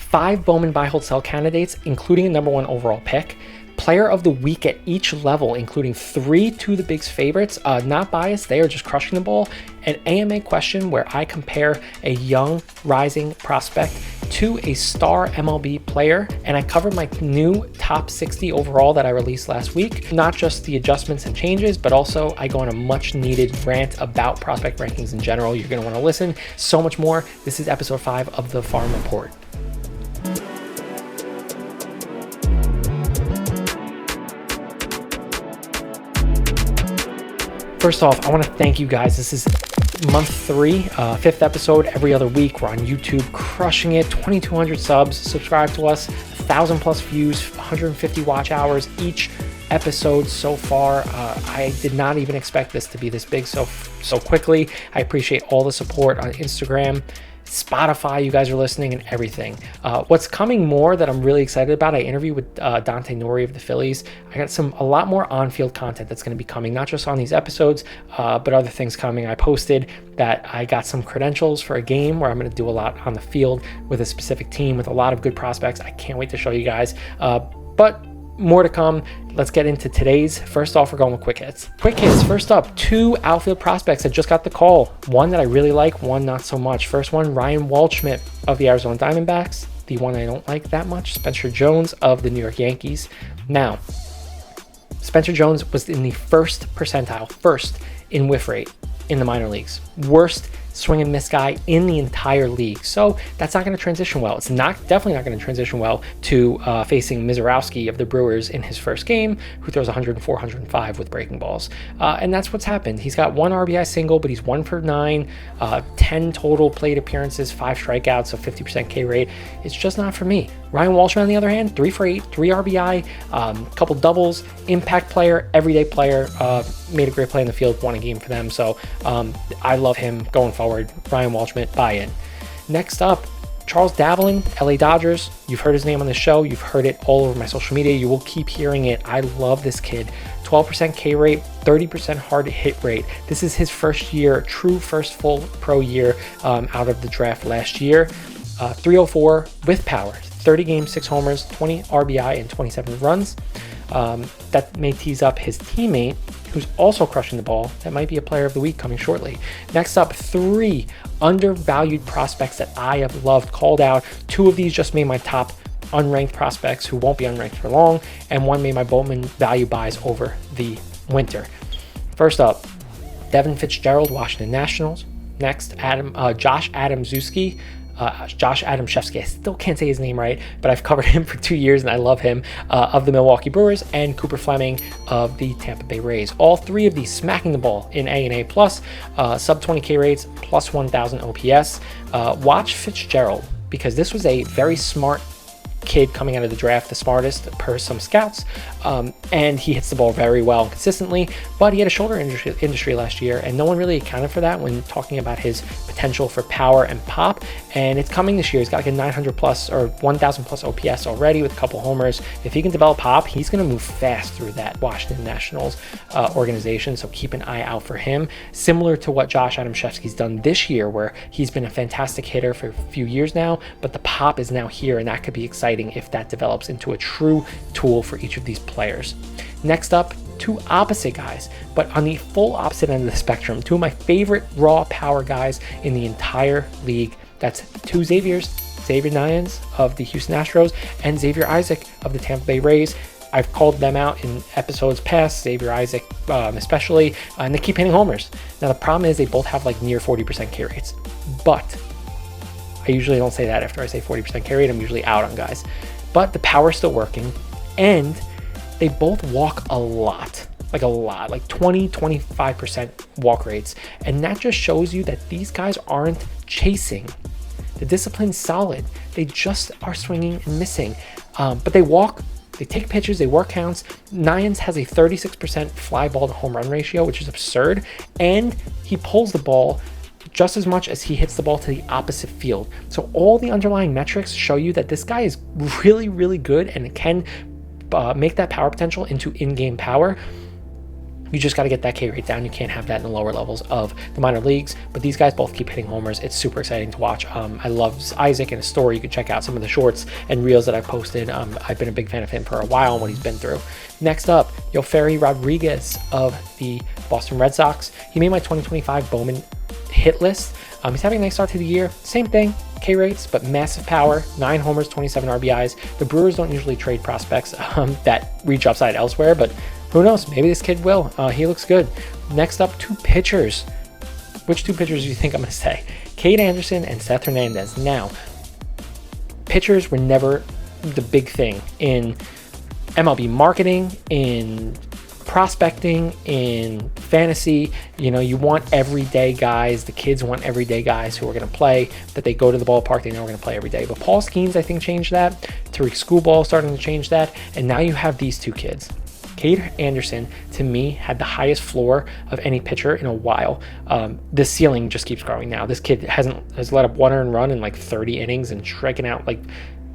5 Bowman Buy-Hold-Sell candidates, including a number 1 overall pick. Player of the week at each level, including 3 to the Bigs favorites. Not biased, they are just crushing the ball. An AMA question where I compare a young rising prospect to a star MLB player, and I covered my new top 60 overall that I released last week. Not just the adjustments and changes, but also I go on a much needed rant about prospect rankings in general. You're going to want to listen. So much more. This is episode 5 of the Farm Report. First off, I want to thank you guys. This is month 3, 5th episode every other week. We're on YouTube, crushing it. 2,200 subs. Subscribe to us. 1,000 plus views. 150 watch hours each episode so far. I did not even expect this to be this big so quickly. I appreciate all the support on Instagram, Spotify, you guys are listening, and everything. What's coming more that I'm really excited about, I interviewed with Dante Nori of the Phillies. I got a lot more on-field content that's going to be coming, not just on these episodes, but other things coming. I posted that I got some credentials for a game where I'm going to do a lot on the field with a specific team with a lot of good prospects. I can't wait to show you guys. But more to come. Let's get into today's. First off, we're going with quick hits. Quick hits. First up, 2 outfield prospects that just got the call. One that I really like, one not so much. First one, Ryan Waldschmidt of the Arizona Diamondbacks. The one I don't like that much, Spencer Jones of the New York Yankees. Now, Spencer Jones was in the first percentile, first in whiff rate in the minor leagues. Worst swing and miss guy in the entire league. So that's not going to transition well. It's definitely not going to transition well to facing Mizorowski of the Brewers in his first game, who throws 104, 105 with breaking balls. And that's what's happened. He's got 1 RBI single, but he's 1 for 9, 10 total plate appearances, 5 strikeouts, so 50% K rate. It's just not for me. Ryan Waldschmidt, on the other hand, 3 for 8, 3 RBI, couple doubles, impact player, everyday player, made a great play in the field, won a game for them. So I love him going forward. Ryan Waldschmidt, buy-in. Next up, Charles Davelin, LA Dodgers. You've heard his name on the show. You've heard it all over my social media. You will keep hearing it. I love this kid. 12% K rate, 30% hard hit rate. This is his first year, true first full pro year out of the draft last year. 304 with power. 30 games, 6 homers, 20 RBI, and 27 runs. That may tease up his teammate, who's also crushing the ball. That might be a player of the week coming shortly. Next up, 3 undervalued prospects that I have loved, called out. 2 of these just made my top unranked prospects who won't be unranked for long, and 1 made my Bowman value buys over the winter. First up, Devin Fitzgerald, Washington Nationals. Next, Josh Adamszewski. Josh Adamszewski, I still can't say his name right, but I've covered him for 2 years and I love him, of the Milwaukee Brewers, and Cooper Fleming of the Tampa Bay Rays. All 3 of these smacking the ball in A&A plus, sub 20K rates, plus 1,000 OPS. Watch Fitzgerald, because this was a very smart kid coming out of the draft, the smartest per some scouts, and he hits the ball very well and consistently, but he had a shoulder injury last year, and no one really accounted for that when talking about his potential for power and pop, and it's coming this year. He's got like a 900 plus or 1,000 plus OPS already with a couple homers. If he can develop pop, he's going to move fast through that Washington Nationals organization, so keep an eye out for him. Similar to what Josh Adamszewski's done this year, where he's been a fantastic hitter for a few years now, but the pop is now here, and that could be exciting if that develops into a true tool for each of these players. Next up, 2 opposite guys, but on the full opposite end of the spectrum. 2 of my favorite raw power guys in the entire league. That's 2 Xaviers, Xavier Nyans of the Houston Astros and Xavier Isaac of the Tampa Bay Rays. I've called them out in episodes past, Xavier Isaac especially, and they keep hitting homers. Now the problem is they both have like near 40% K rates, but I usually don't say that after I say 40% K rate. I'm usually out on guys, but the power's still working, and they both walk a lot, like 20-25% walk rates, and that just shows you that these guys aren't chasing. The discipline's solid. They just are swinging and missing, but they walk. They take pitches, they work counts. Nyans has a 36% fly ball to home run ratio, which is absurd, and he pulls the ball just as much as he hits the ball to the opposite field. So all the underlying metrics show you that this guy is really, really good and it can make that power potential into in-game power. You just got to get that K rate down. You can't have that in the lower levels of the minor leagues, but these guys both keep hitting homers. It's super exciting to watch. I love Isaac and his story. You can check out some of the shorts and reels that I've posted. I've been a big fan of him for a while and what he's been through. Next up, Yoferi Rodriguez of the Boston Red Sox. He made my 2025 Bowman hit list. He's having a nice start to the year. Same thing, K rates, but massive power, 9 homers, 27 RBIs. The Brewers don't usually trade prospects that reach upside elsewhere, but who knows? Maybe this kid will. He looks good. Next up, 2 pitchers. Which 2 pitchers do you think I'm going to say? Cade Anderson and Seth Hernandez. Now, pitchers were never the big thing in MLB marketing, in prospecting, in fantasy. You know, you want everyday guys. The kids want everyday guys who are going to play, that they go to the ballpark, they know we're going to play every day. But Paul Skeens, I think, changed that. Tariq Schoolball starting to change that. And now you have these 2 kids. Cade Anderson, to me, had the highest floor of any pitcher in a while. The ceiling just keeps growing now. This kid has let up 1 earned run in like 30 innings and striking out like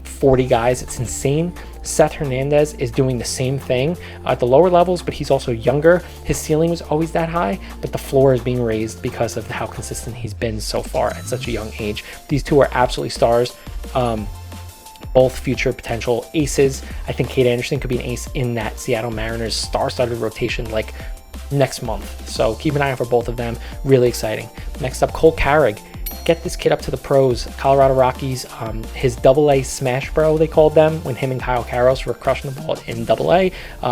40 guys. It's insane. Seth Hernandez is doing the same thing at the lower levels, but he's also younger. His ceiling was always that high, but the floor is being raised because of how consistent he's been so far at such a young age. These 2 are absolutely stars. Both future potential aces. I think Cade Anderson could be an ace in that Seattle Mariners star-studded rotation like next month. So keep an eye out for both of them. Really exciting. Next up, Cole Carrig. Get this kid up to the pros. Colorado Rockies, his AA smash bro, they called them, when him and Kyle Karros were crushing the ball in AA.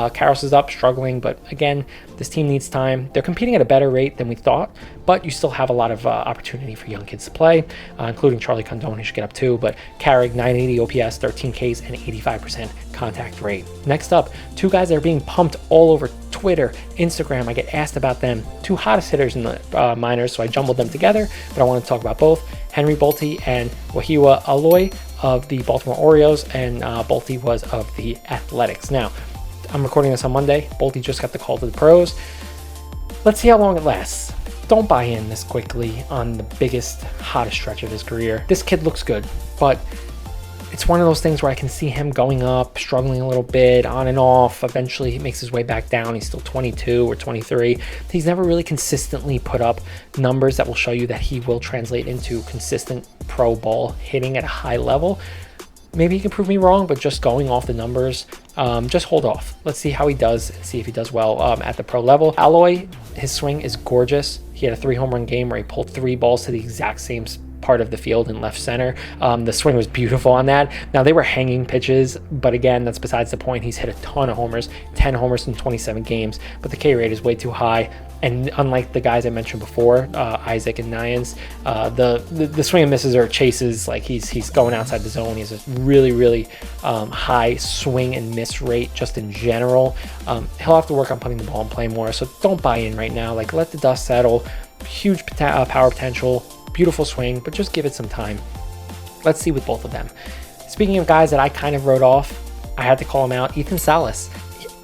Karros is up, struggling, but again, this team needs time. They're competing at a better rate than we thought, but you still have a lot of opportunity for young kids to play, including Charlie Condon, who should get up too. But Carrig, 980 OPS, 13 Ks, and 85% contact rate. Next up, 2 guys that are being pumped all over Twitter, Instagram. I get asked about them. 2 hottest hitters in the minors, so I jumbled them together, but I want to talk about both. Henry Bolte and Wahiwa Aloy of the Baltimore Orioles, and Bolte was of the Athletics. Now, I'm recording this on Monday. Bolte just got the call to the pros. Let's see how long it lasts. Don't buy in this quickly on the biggest, hottest stretch of his career. This kid looks good, but it's one of those things where I can see him going up, struggling a little bit, on and off. Eventually, he makes his way back down. He's still 22 or 23. He's never really consistently put up numbers that will show you that he will translate into consistent pro ball hitting at a high level. Maybe he can prove me wrong, but just going off the numbers, just hold off. Let's see how he does and see if he does well at the pro level. Aloy, his swing is gorgeous. He had a 3 home run game where he pulled 3 balls to the exact same part of the field in left center. The swing was beautiful on that. Now, they were hanging pitches, but again, that's besides the point. He's hit a ton of homers, 10 homers in 27 games, but the K rate is way too high. And unlike the guys I mentioned before, Isaac and Nyans, the swing and misses are chases. Like he's going outside the zone. He has a really high swing and miss rate just in general. He'll have to work on putting the ball in play more. So don't buy in right now. Like, let the dust settle. Huge power potential, beautiful swing, but just give it some time. Let's see with both of them. Speaking of guys that I kind of wrote off, I had to call him out. Ethan Salas.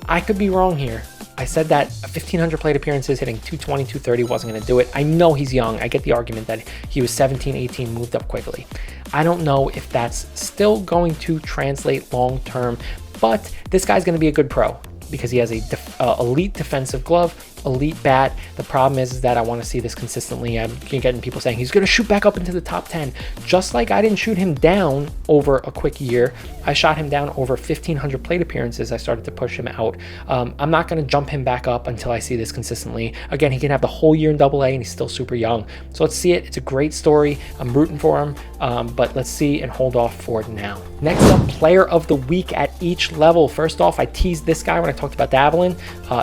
I could be wrong here. I said that 1,500 plate appearances, hitting 220, 230 wasn't going to do it. I know he's young. I get the argument that he was 17, 18, moved up quickly. I don't know if that's still going to translate long term, but this guy's going to be a good pro because he has a elite defensive glove, elite bat. The problem is that I want to see this consistently. I'm getting people saying he's going to shoot back up into the top 10. Just like I didn't shoot him down over a quick year, I shot him down over 1,500 plate appearances. I started to push him out. I'm not going to jump him back up until I see this consistently. Again, he can have the whole year in AA, and he's still super young. So let's see it. It's a great story. I'm rooting for him, but let's see and hold off for it now. Next up, player of the week at each level. First off, I teased this guy when I talked about Davalin.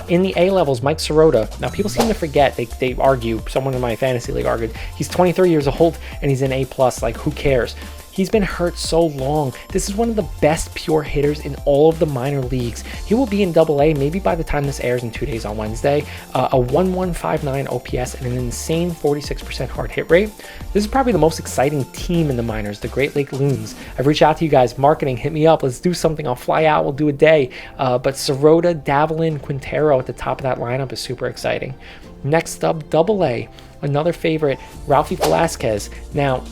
In the A levels, Mike Sirota. Now, people seem to forget. They argue. Someone in my fantasy league argued. He's 23 years old and he's an A+. Like, who cares? He's been hurt so long. This is one of the best pure hitters in all of the minor leagues. He will be in AA maybe by the time this airs in 2 days on Wednesday. A 1159 OPS and an insane 46% hard hit rate. This is probably the most exciting team in the minors, the Great Lake Loons. I've reached out to you guys, marketing, hit me up. Let's do something. I'll fly out. We'll do a day. But Sirota, Davalin, Quintero at the top of that lineup is super exciting. Next up, AA. Another favorite, Ralphie Velasquez. Now,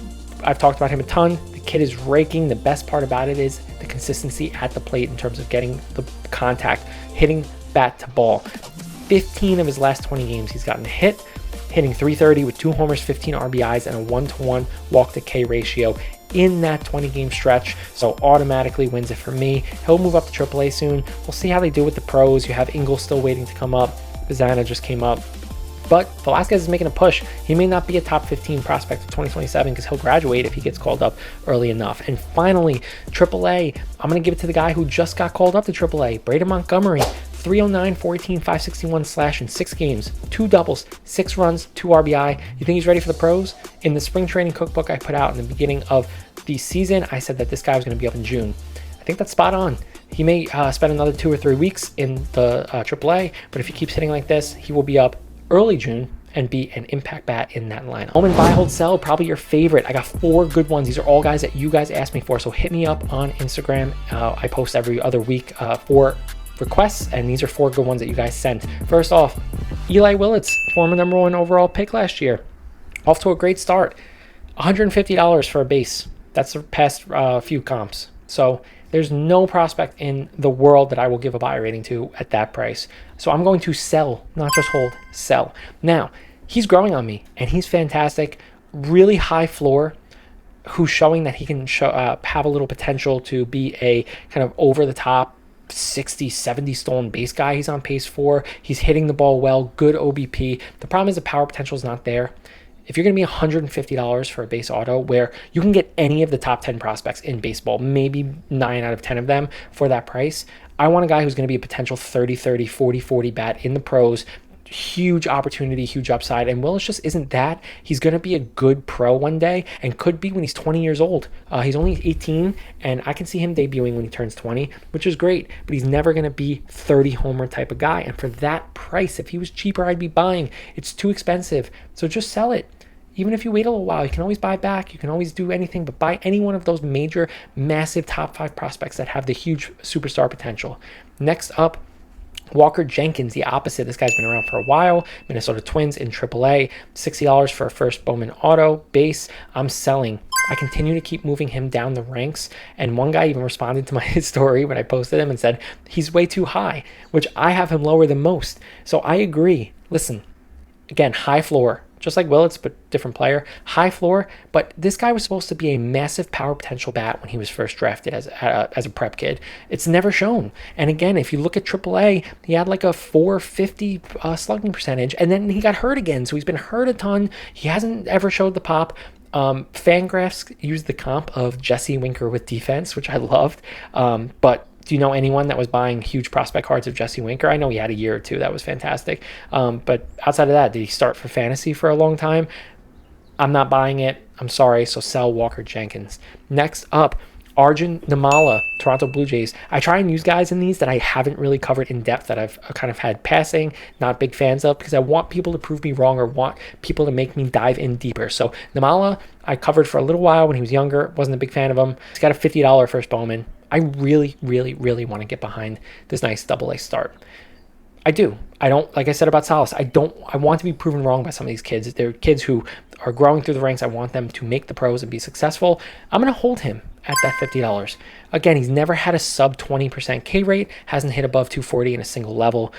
I've talked about him a ton. The kid is raking. The best part about it is the consistency at the plate in terms of getting the contact, hitting bat to ball. 15 of his last 20 games, he's gotten a hit, hitting .330 with 2 homers, 15 RBIs, and a 1-to-1 walk-to-K ratio in that 20-game stretch, so automatically wins it for me. He'll move up to AAA soon. We'll see how they do with the pros. You have Ingles still waiting to come up. Bazana just came up. But Velasquez is making a push. He may not be a top 15 prospect of 2027 because he'll graduate if he gets called up early enough. And finally, AAA. I'm going to give it to the guy who just got called up to AAA, Braden Montgomery. 309, 418, 561 slash in 6 games, 2 doubles, 6 runs, 2 RBI. You think he's ready for the pros? In the spring training cookbook I put out in the beginning of the season, I said that this guy was going to be up in June. I think that's spot on. He may spend another 2 or 3 weeks in the AAA, but if he keeps hitting like this, he will be up early June and be an impact bat in that lineup. Bowman Buy-Hold-Sell, probably your favorite. I got 4 good ones. These are all guys that you guys asked me for, so hit me up on Instagram. I post every other week for requests, and these are 4 good ones that you guys sent. First off, Eli Willits, former #1 overall pick last year, off to a great start. $150 for a base. That's the past few comps. So there's no prospect in the world that I will give a buy rating to at that price. So I'm going to sell, not just hold, sell. Now, he's growing on me, and he's fantastic. Really high floor, who's showing that he can have a little potential to be a kind of over-the-top 60, 70 stolen base guy he's on pace for. He's hitting the ball well, good OBP. The problem is the power potential is not there. If you're going to be $150 for a base auto where you can get any of the top 10 prospects in baseball, maybe 9 out of 10 of them for that price, I want a guy who's going to be a potential 30-30, 40-40 bat in the pros. Huge opportunity, huge upside, and Willis just isn't that. He's going to be a good pro one day and could be when he's 20 years old. He's only 18, and I can see him debuting when he turns 20, which is great, but he's never going to be 30 homer type of guy. And for that price, if he was cheaper, I'd be buying. It's too expensive, so just sell it. Even if you wait a little while, you can always buy back. You can always do anything but buy any one of those major, massive top 5 prospects that have the huge superstar potential. Next up, Walker Jenkins, the opposite. This guy's been around for a while. Minnesota Twins in AAA. $60 for a first Bowman auto base. I'm selling. I continue to keep moving him down the ranks. And one guy even responded to my story when I posted him and said, he's way too high, which I have him lower than most. So I agree. Listen, again, high floor. Just like Willits, but different player. High floor, but this guy was supposed to be a massive power potential bat when he was first drafted as a prep kid. It's never shown. And again, if you look at AAA, he had like a 450 slugging percentage, and then he got hurt again. So he's been hurt a ton. He hasn't ever showed the pop. Fangraphs used the comp of Jesse Winker with defense, which I loved. But do you know anyone that was buying huge prospect cards of Jesse Winker? I know he had a year or two that was fantastic. But outside of that, did he start for fantasy for a long time? I'm not buying it. I'm sorry. So sell Walker Jenkins. Next up, Arjun Namala, Toronto Blue Jays. I try and use guys in these that I haven't really covered in depth, that I've kind of had passing, not big fans of, because I want people to prove me wrong or want people to make me dive in deeper. So Namala, I covered for a little while when he was younger. Wasn't a big fan of him. He's got a $50 first Bowman. I really, really, really want to get behind this nice AA start. I do. I don't, like I said about Salas, I want to be proven wrong by some of these kids. They're kids who are growing through the ranks. I want them to make the pros and be successful. I'm going to hold him at that $50. Again, he's never had a sub 20% K rate, hasn't hit above 240 in a single level.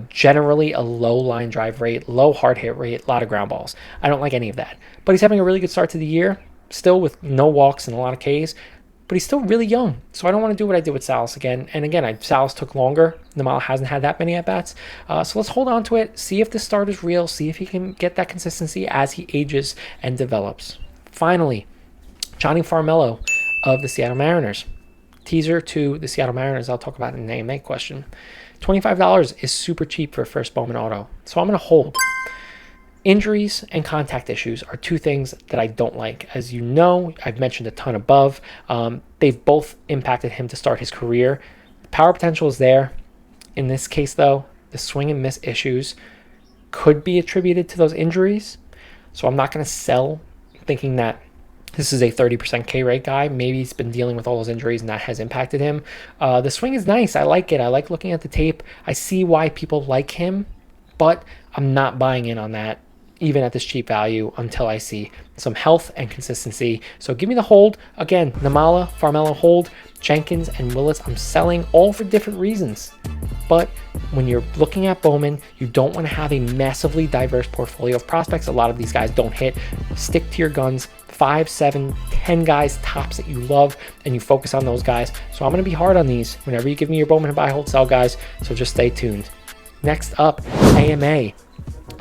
Generally a low line drive rate, low hard hit rate, a lot of ground balls. I don't like any of that. But he's having a really good start to the year, still with no walks and a lot of Ks. But he's still really young, so I don't want to do what I did with Salas again. And again, Salas took longer. Namala hasn't had that many at-bats. So let's hold on to it, see if the start is real, see if he can get that consistency as he ages and develops. Finally, Johnny Farmello of the Seattle Mariners. Teaser to the Seattle Mariners, I'll talk about in the AMA question. $25 is super cheap for a first Bowman auto, so I'm going to hold. Injuries and contact issues are 2 things that I don't like. As you know, I've mentioned a ton above. They've both impacted him to start his career. The power potential is there. In this case, though, the swing and miss issues could be attributed to those injuries. So I'm not going to sell thinking that this is a 30% K rate guy. Maybe he's been dealing with all those injuries and that has impacted him. The swing is nice. I like it. I like looking at the tape. I see why people like him, but I'm not buying in on that, even at this cheap value, until I see some health and consistency. So give me the hold. Again, Namala, Farmello hold, Jenkins, and Willis I'm selling, all for different reasons. But when you're looking at Bowman, you don't want to have a massively diverse portfolio of prospects. A lot of these guys don't hit. Stick to your guns. 5, 7, 10 guys tops that you love, and you focus on those guys. So I'm going to be hard on these whenever you give me your Bowman Buy, Hold, Sell guys. So just stay tuned. Next up, AMA.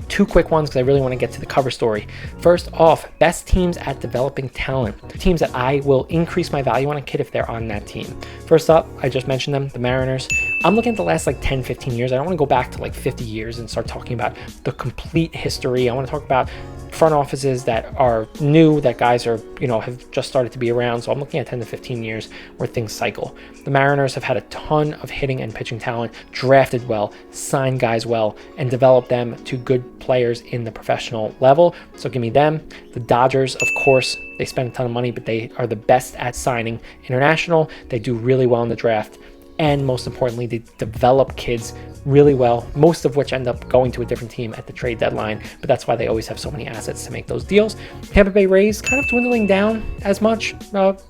2 quick ones because I really want to get to the cover story. First off, best teams at developing talent. Teams that I will increase my value on a kid if they're on that team. First up, I just mentioned them, the Mariners. I'm looking at the last like 10, 15 years. I don't want to go back to like 50 years and start talking about the complete history. I want to talk about front offices that are new, that guys are, have just started to be around. So I'm looking at 10 to 15 years where things cycle. The Mariners have had a ton of hitting and pitching talent, drafted well, signed guys well, and developed them to good players in the professional level. So give me them. The Dodgers, of course, they spend a ton of money, but they are the best at signing international. They do really well in the draft. And most importantly, they develop kids really well, most of which end up going to a different team at the trade deadline. But that's why they always have so many assets to make those deals. Tampa Bay Rays kind of dwindling down as much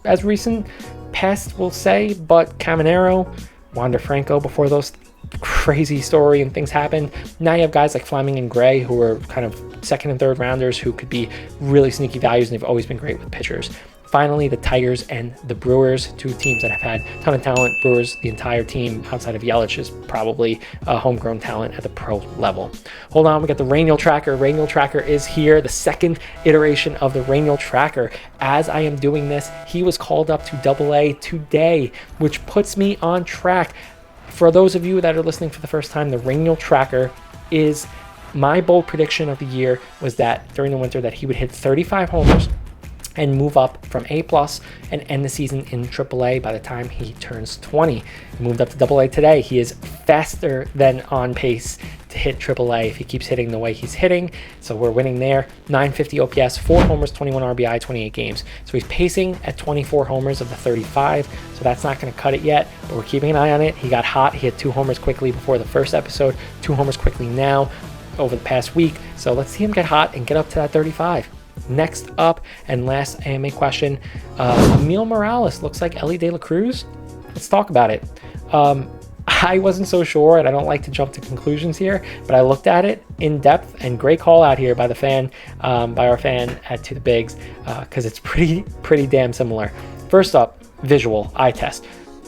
as recent past, we'll say. But Caminero, Wander Franco, before those crazy story and things happened. Now you have guys like Fleming and Gray, who are kind of second and third rounders who could be really sneaky values, and they've always been great with pitchers. Finally, the Tigers and the Brewers, 2 teams that have had a ton of talent. Brewers, the entire team outside of Yelich, is probably homegrown talent at the pro level. Hold on, we got the Rainial Tracker. Rainial Tracker is here, the second iteration of the Rainial Tracker. As I am doing this, he was called up to AA today, which puts me on track. For those of you that are listening for the first time, the Rainial Tracker is my bold prediction of the year was that during the winter that he would hit 35 homers and move up from A+ and end the season in AAA by the time he turns 20. He moved up to AA today. He is faster than on pace to hit AAA if he keeps hitting the way he's hitting. So we're winning there. 950 OPS, 4 homers, 21 RBI, 28 games. So he's pacing at 24 homers of the 35. So that's not going to cut it yet, but we're keeping an eye on it. He got hot. He hit 2 homers quickly before the first episode, 2 homers quickly now over the past week. So let's see him get hot and get up to that 35. Next up, and last AMA question, Emil Morales looks like Elly De La Cruz. Let's talk about it. I wasn't so sure, and I don't like to jump to conclusions here, but I looked at it in depth, and great call out here by the fan, by our fan at To The Bigs, because it's pretty damn similar. First up, visual, eye test.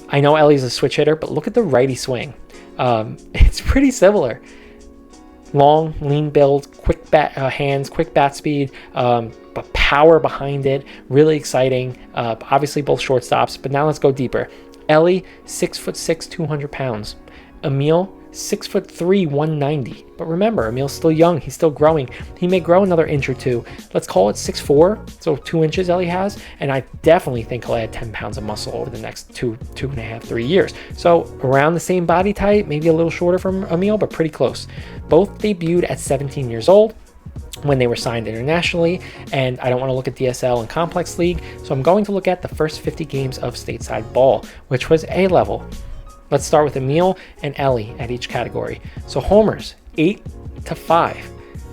I know Elly's a switch hitter, but look at the righty swing. It's pretty similar. Long, lean build, quick bat hands, quick bat speed, but power behind it. Really exciting. Obviously both shortstops, but now let's go deeper. Elly, 6'6", 200 pounds. Emil, 6'3", 190. But remember, Emil's still young. He's still growing. He may grow another inch or 2. Let's call it 6'4", so 2 inches Elly has. And I definitely think he'll add 10 pounds of muscle over the next 2.5, 3 years. So around the same body type, maybe a little shorter from Emil, but pretty close. Both debuted at 17 years old when they were signed internationally, and I don't want to look at DSL and Complex League, so I'm going to look at the first 50 games of stateside ball, which was A level. Let's start with Emil and Elly at each category. So homers, 8 to 5.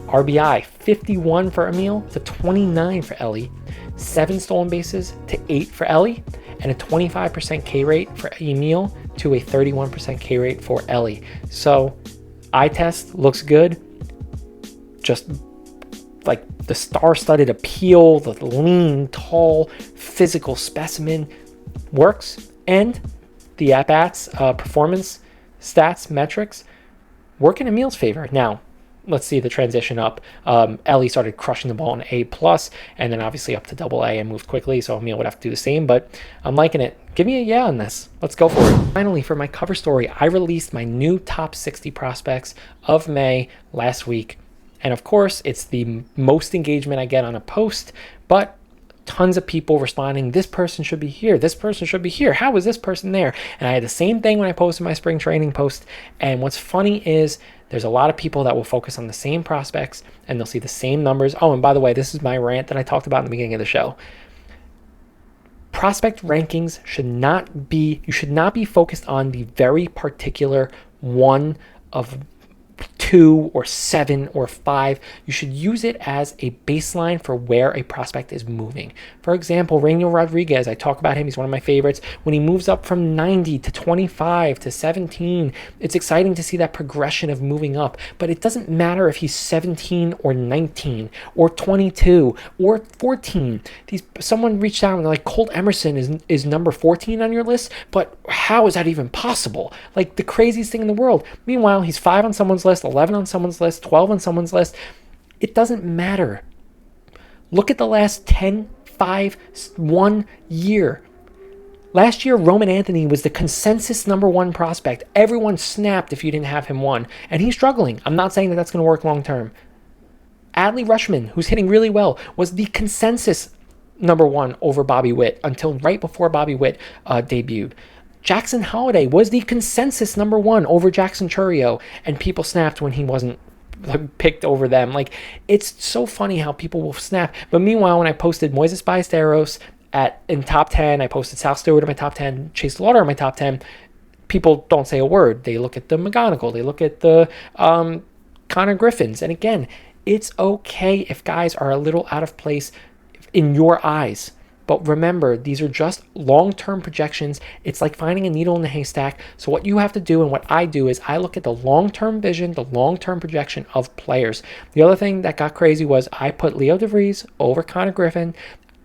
RBI, 51 for Emil to 29 for Elly. 7 stolen bases to 8 for Elly, and a 25% K rate for Emil to a 31% K rate for Elly. So eye test looks good. Just like the star-studded appeal, the lean, tall, physical specimen works, and the at-bats, performance, stats, metrics work in Emil's favor. Now, let's see the transition up. Elly started crushing the ball in A+, and then obviously up to AA and moved quickly, so Emil would have to do the same, but I'm liking it. Give me a yeah on this. Let's go for it. Finally, for my cover story, I released my new top 60 prospects of May last week. And of course, it's the most engagement I get on a post, but tons of people responding, this person should be here, this person should be here, how is this person there? And I had the same thing when I posted my spring training post. And what's funny is there's a lot of people that will focus on the same prospects and they'll see the same numbers. Oh, and by the way, this is my rant that I talked about in the beginning of the show. Prospect rankings you should not be focused on the very particular one of 2 or 7 or 5. You should use it as a baseline for where a prospect is moving. For example, Rainier Rodriguez, I talk about him, he's one of my favorites. When he moves up from 90 to 25 to 17, it's exciting to see that progression of moving up, but it doesn't matter if he's 17 or 19 or 22 or 14. Someone reached out and they're like, Colt Emerson is number 14 on your list, but how is that even possible? Like the craziest thing in the world. Meanwhile, he's 5 on someone's list, 11 on someone's list, 12 on someone's list. It doesn't matter. Look at the last 10, 5, 1 year. Last year, Roman Anthony was the consensus number 1 prospect. Everyone snapped if you didn't have him 1, and he's struggling. I'm not saying that that's going to work long term. Adley Rutschman, who's hitting really well, was the consensus number 1 over Bobby Witt until right before Bobby Witt debuted. Jackson Holliday was the consensus number 1 over Jackson Chourio, and people snapped when he wasn't picked over them. Like, it's so funny how people will snap. But meanwhile, when I posted Moises Ballesteros in top 10, I posted Sal Stewart in my top 10, Chase Lauder in my top 10, people don't say a word. They look at the McGonigal, they look at the Connor Griffins. And again, it's okay if guys are a little out of place in your eyes. But remember, these are just long-term projections. It's like finding a needle in a haystack. So what you have to do and what I do is I look at the long-term vision, the long-term projection of players. The other thing that got crazy was I put Leo DeVries over Connor Griffin.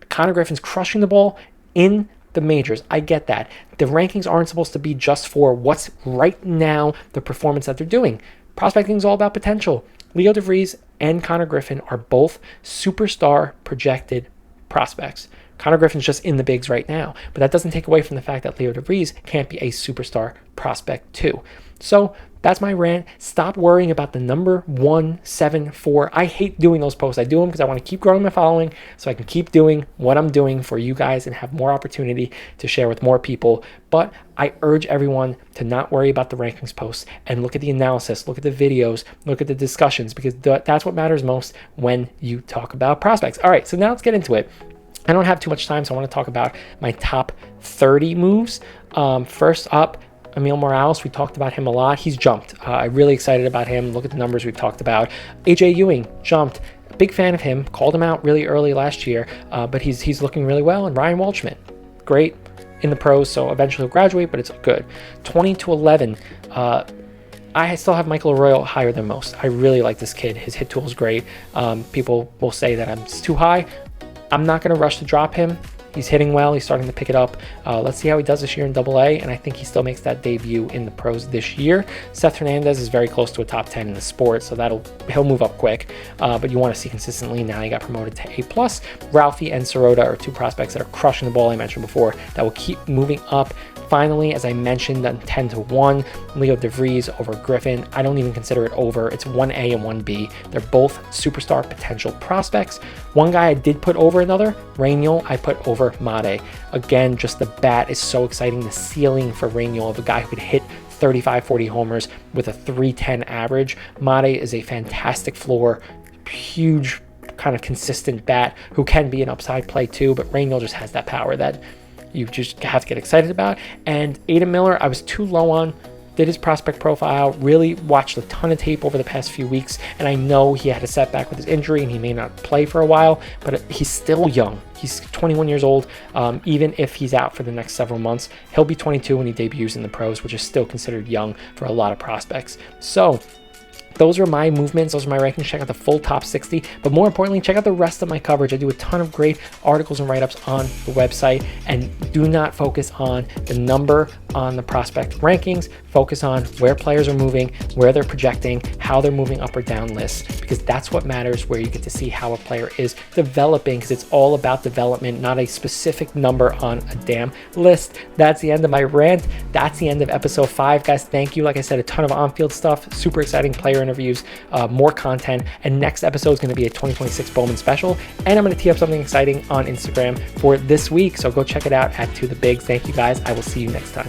Connor Griffin's crushing the ball in the majors. I get that. The rankings aren't supposed to be just for what's right now, the performance that they're doing. Prospecting is all about potential. Leo DeVries and Connor Griffin are both superstar projected prospects. Connor Griffin's just in the bigs right now, but that doesn't take away from the fact that Leo DeVries can't be a superstar prospect too. So that's my rant. Stop worrying about the number 174. I hate doing those posts. I do them because I want to keep growing my following so I can keep doing what I'm doing for you guys and have more opportunity to share with more people. But I urge everyone to not worry about the rankings posts and look at the analysis, look at the videos, look at the discussions, because that's what matters most when you talk about prospects. All right, so now let's get into it. I don't have too much time, so I want to talk about my top 30 moves. First up, Emil Morales. We talked about him a lot. He's jumped. I'm really excited about him. Look at the numbers we've talked about. AJ Ewing jumped. Big fan of him. Called him out really early last year, but he's looking really well. And Ryan Waldschmidt, great in the pros, so eventually he'll graduate, but it's good. 20 to 11. I still have Michael Arroyo higher than most. I really like this kid. His hit tool is great. People will say that I'm too high. I'm not going to rush to drop him. He's hitting well. He's starting to pick it up. Let's see how he does this year in AA, and I think he still makes that debut in the pros this year. Seth Hernandez is very close to a top 10 in the sport, so he'll move up quick, but you want to see consistently. Now he got promoted to A+. Ralphie and Sirota are 2 prospects that are crushing the ball, I mentioned before, that will keep moving up. Finally, as I mentioned, 10 to 1, Leo DeVries over Griffin. I don't even consider it over. It's 1A and 1B. They're both superstar potential prospects. One guy I did put over another, Rainier, I put over Made. Again, just the bat is so exciting. The ceiling for Rainier of a guy who could hit 35, 40 homers with a 310 average. Made is a fantastic floor, huge kind of consistent bat who can be an upside play too, but Rainier just has that power that you just have to get excited about. And Aiden Miller, I was too low on. Did his prospect profile, really watched a ton of tape over the past few weeks, and I know he had a setback with his injury and he may not play for a while, but he's still young. He's 21 years old. Even if he's out for the next several months, he'll be 22 when he debuts in the pros, which is still considered young for a lot of prospects. So those are my movements. Those are my rankings. Check out the full top 60. But more importantly, check out the rest of my coverage. I do a ton of great articles and write-ups on the website. And do not focus on the number on the prospect rankings. Focus on where players are moving, where they're projecting, how they're moving up or down lists, because that's what matters, where you get to see how a player is developing, because it's all about development, not a specific number on a damn list. That's the end of my rant. That's the end of episode 5, guys. Thank you. Like I said, a ton of on-field stuff, super exciting player interviews, more content, and next episode is going to be a 2026 Bowman special, and I'm going to tee up something exciting on Instagram for this week, so go check it out at To The Bigs. Thank you, guys. I will see you next time.